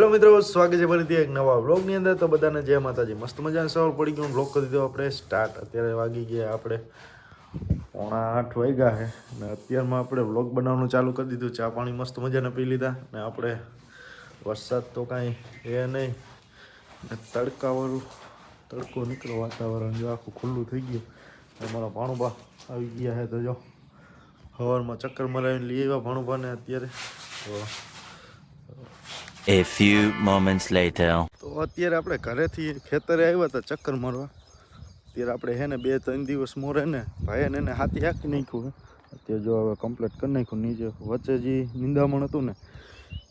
Hello મિત્રો, સ્વાગત છે ફરીથી એક નવા વ્લોગની અંદર. તો બધાને જય માતાજી. મસ્ત મજાનો સવાર પડી ગયો. વ્લોગ કરી દીધો આપણે સ્ટાર્ટ. અત્યારે વાગી ગયા આપણે 7:45 વાગ્યા છે ને અત્યારમાં આપણે વ્લોગ બનાવવાનું ચાલુ કરી દીધું. ચા પાણી મસ્ત મજાને પી લીધા ને આપણે વરસાદ તો કાંઈ એ નહીં ને તડકો નીકળો વાતાવરણ જો આખું ખુલ્લું થઈ ગયું. અમારા ભાણુબા આવી ગયા છે તો જો સવારમાં ચક્કર મરાવીને લઈ આવ્યા ભાણુબાને અત્યારે. તો A few moments later. તો અત્યારે આપણે ઘરેથી ખેતરે આવ્યા હતા ચક્કર મારવા. અત્યારે આપણે હે ને 2-3 દિવસ મોરે ને ભાઈ એને હાથી હાંકી નાખ્યું. અત્યારે જો હવે કમ્પ્લીટ કરી નાખ્યું. નીચે વચ્ચે જે નિંદામણ હતું ને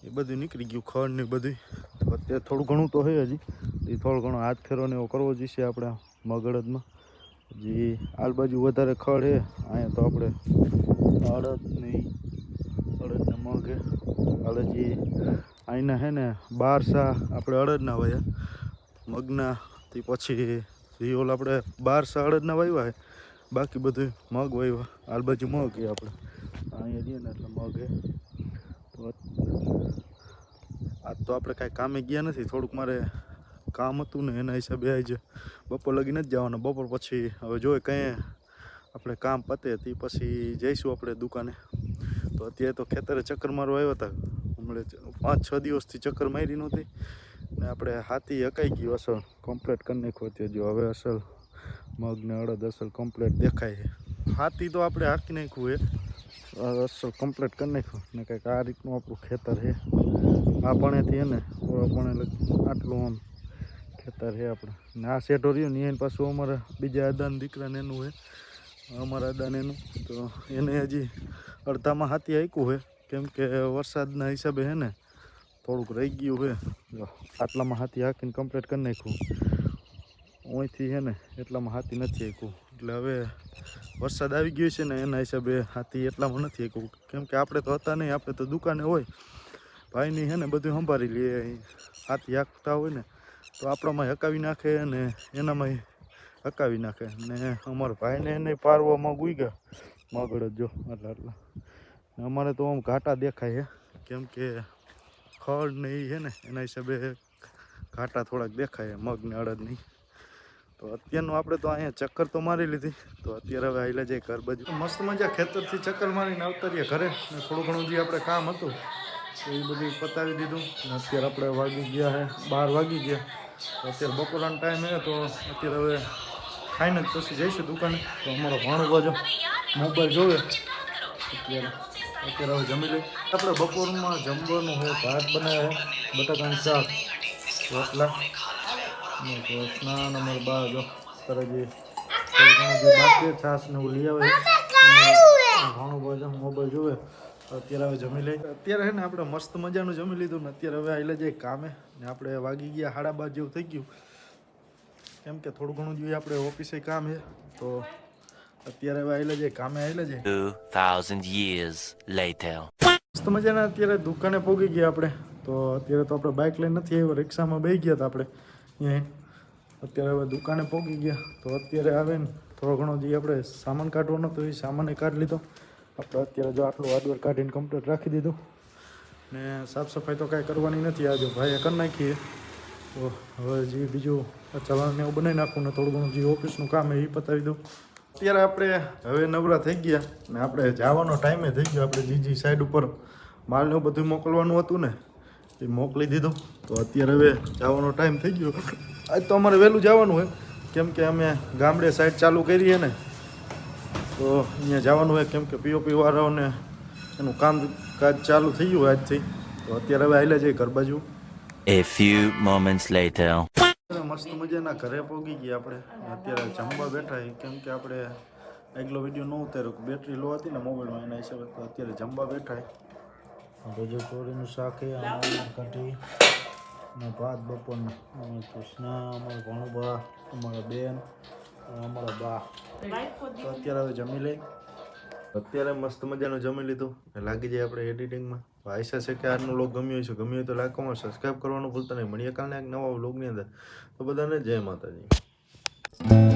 એ બધું નીકળી ગયું, ખડ ને બધું. તો અત્યારે થોડું ઘણું તો છે હજી. એ થોડો ઘણો હાથ ફેરો ને એવો કરવો જોઈશે આપણે મગડદમાં. જે આલ બાજુ વધારે ખડ છે. અહીંયા તો આપણે અડદ ને મગ હળજી અહીંના હે ને 12 સા આપણે અડદના વાવ્યા, મગના તે પછી એ ઓલા આપણે 12 સા અડદના વાવ્યા છે. બાકી બધું મગ વાવ્યા. આલ બાજુ મગ એ આપણે અહીંયા જઈએ ને એટલે મગ એ. તો આજ તો આપણે કાંઈ કામે ગયા નથી. થોડુંક મારે કામ હતું ને એના હિસાબે આજે બપોર લગી નથી જવાના. બપોર પછી હવે જોઈએ કંઈ આપણે કામ પતે તે પછી જઈશું આપણે દુકાને. તો અત્યારે તો ખેતરે ચક્કર મારવા આવ્યા હતા. હમણાં 5-6 દિવસથી ચક્કર મારી નહોતી ને આપણે હાથી હકાઈ ગયું અસલ કમ્પ્લીટ કરી નાખ્યું. અત્યારે જો હવે અસલ મગ ને અડદ અસલ કમ્પ્લીટ દેખાય છે. હાથી તો આપણે હાંકી નાખ્યું એ અસલ કમ્પ્લીટ કરી નાખ્યું ને કંઈક આ રીતનું આપણું ખેતર છે. આ પણેથી હે ને પણ આટલું આમ ખેતર છે આપણે ને આ શેઢો રહ્યો ને એની પાછું અમારા બીજા અદાન દીકરાને એનું છે, અમારા અદાન એનું. તો એને હજી અડધામાં હાથી હાંક્યું છે કેમ કે વરસાદના હિસાબે હે ને થોડુંક રહી ગયું છે. જો આટલામાં હાથી હાંકીને કમ્પ્લીટ કરી નાખ્યું. અહીંથી છે ને એટલામાં હાથી નથી હાંક્યું. એટલે હવે વરસાદ આવી ગયો છે ને એના હિસાબે હાથી એટલામાં નથી હાંક્યું. કેમ કે આપણે તો હતા નહીં, આપણે તો દુકાને હોય. ભાઈની છે ને બધું સંભાળી લઈએ. હાથી હાંકતા હોય ને તો આપણામાં હકાવી નાખે ને એનામાં હકાવી નાખે ને અમારા ભાઈને એને પારવામાં ગુઈ મગડ જો આટલા અમારે તો આમ ઘાટા દેખાય છે કેમ કે ખડ ને એ છે ને એના હિસાબે ઘાટા થોડાક દેખાય મગ ને અડદ નહીં. તો અત્યારનું આપણે તો અહીંયા ચક્કર તો મારી લીધી. તો અત્યારે હવે આવેલા જાય ઘર બાજુ. મસ્ત મજા ખેતરથી ચક્કર મારીને આવતા રહ્યા ઘરે ને થોડું ઘણું જે આપણે કામ હતું તો એ બધું પતાવી દીધું. ને અત્યારે આપણે વાગી ગયા છે 12 વાગી ગયા. તો અત્યારે બપોરનો ટાઈમ છે તો અત્યારે હવે ખાઈને જ પછી જઈશું દુકાને. તો અમારો ભાણો બાજુ મોબાઈલ જોવે અત્યારે હવે જમી લઈ. આપણે બપોરમાં જમવાનું હોય ભાત બનાવે છે, બટાકાનું શાક, રોટલા ને સ્નાન. અમારે બહાર જો અત્યારે જે બાકી છાશ ને એવું લઈ આવે ભાણું બાજુ મોબાઈલ જોવે. અત્યારે હવે જમી લઈ. અત્યારે છે ને આપણે મસ્ત મજાનું જમી લીધું ને અત્યારે હવે આવેલા જાય કામે ને આપણે વાગી ગયા 12:30 જેવું થઈ ગયું. કેમ કે થોડું ઘણું જોઈએ આપણે ઓફિસે કામ છે. તો અત્યારે હવે આવેલા જાય કામે આવેલા જાય. 2000 years later. મસ્ત મજાના અત્યારે દુકાને પહોંચી ગયા આપણે. તો અત્યારે તો આપણે બાઇક લઈને નથી આવ્યા, રિક્ષામાં બેસી ગયા હતા આપણે અહીંયા. અત્યારે હવે દુકાને પહોંચી ગયા. તો અત્યારે આવે ને થોડો ઘણો જે આપણે સામાન કાઢવાનો તો એ સામાન કાઢી લીધો આપણે. અત્યારે જો આટલું હાર્ડવેર કાઢીને કમ્પ્લીટ રાખી દીધું ને સાફ સફાઈ તો કાંઈ કરવાની નથી. આજે ભાઈએ કરી નાખીએ. તો હવે જે બીજું ચલણ ને એવું બનાવી નાખવું ને થોડું ઘણું જે ઓફિસનું કામ એ પતાવી દઉં. અત્યારે આપણે હવે નવરા થઈ ગયા ને આપણે જવાનો ટાઈમે થઈ ગયો. આપણે જે સાઈડ ઉપર માલને એવું બધું મોકલવાનું હતું ને એ મોકલી દીધું. તો અત્યારે હવે જવાનો ટાઈમ થઈ ગયો. આજ તો અમારે વહેલું જવાનું હોય કેમ કે અમે ગામડે સાઈડ ચાલુ કરીએ ને તો અહીંયા જવાનું હોય કેમ કે પીઓપી વાળાઓને એનું કામકાજ ચાલુ થઈ ગયું આજથી. તો અત્યારે હવે આવેલા જઈએ ઘર બાજુ. A few moments later. મસ્ત મજાના ઘરે પહોંચી ગયા આપણે. અત્યારે જમવા બેઠા કેમ કે આપણે આગલો વિડીયો ન ઉતાર્યો, બેટરી લો હતી ને મોબાઈલમાં એના હિસાબે. તો અત્યારે જમવા બેઠા. જો ચોરીનું શાક છે, કઢી ને ભાત બપોરના. કૃષ્ણા, અમારા ભાણુબા, અમારા બેન, અમારા બા. તો અત્યારે હવે જમી લઈ. અત્યારે મસ્ત મજાનું જમી લીધું લાગી જાય આપણે એડિટિંગમાં. આશા છે કે આજનો વ્લોગ ગમ્યો છે. ગમ્યો હોય તો લાઈક કોમેન્ટ સબસ્ક્રાઈબ કરવાનું ભૂલતા નહીં. મળીએ કાલના એક નવા વ્લોગની અંદર. તો બધાને જય માતાજી.